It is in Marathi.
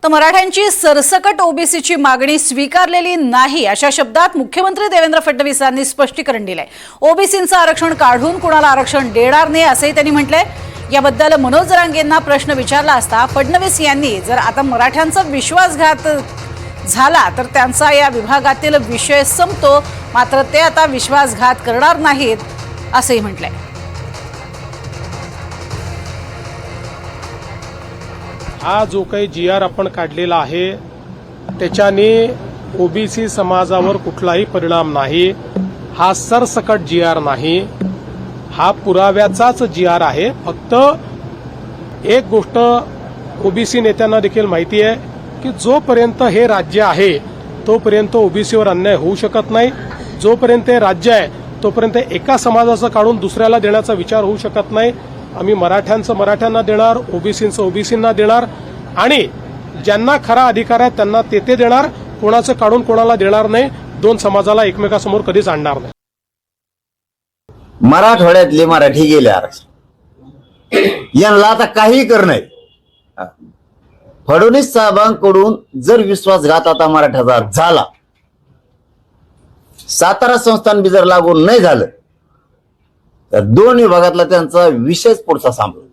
तर मराठ्यांची सरसकट ओबीसीची मागणी स्वीकारलेली नाही अशा शब्दात मुख्यमंत्री देवेंद्र फडणवीस यांनी स्पष्टीकरण दिलंय। ओबीसींचं आरक्षण काढून कुणाला आरक्षण देणार नाही असंही त्यांनी म्हटलंय। याबद्दल मनोज जरांगेंना प्रश्न विचारला असता फडणवीस यांनी जर आता मराठ्यांचा विश्वासघात झाला तर त्यांचा या विभागातील विषय संपतो, मात्र ते आता विश्वासघात करणार नाहीत असंही म्हटलंय। हा जो काही GR आपण काढलेला आहे त्याच्याने ओबीसी समाजावर कुठलाही परिणाम नाही। हा सरसकट GR नाही, हा पुराव्याचाच GR आहे। फक्त एक गोष्ट ओबीसी नेत्यांना देखील माहिती आहे की जोपर्यंत हे राज्य आहे तोपर्यंत ओबीसीवर अन्याय होऊ शकत नाही। जोपर्यंत हे राज्य आहे तोपर्यंत एका समाजाचं काढून दुसऱ्याला देण्याचा विचार होऊ शकत नाही। आम्ही मराठ्यांचं मराठ्यांना देणार, ओबीसींचं ओबीसींना देणार आणि ज्यांना खरा अधिकार आहे त्यांना ते देणार। कोणाचं काढून कोणाला देणार नाही। दोन समाजाला एकमेकांसमोर कधीच आणणार नाही। मराठवाड्यातले मराठी गेले आरक्षण यांना आता काही करणं फडणवीस साहेबांकडून जर विश्वासघात आता मराठ्याचा झाला, सातारा संस्थान बी जर लागू नाही झालं तर दोन विभागातला त्यांचा विषयच पुढचा सांभाळ।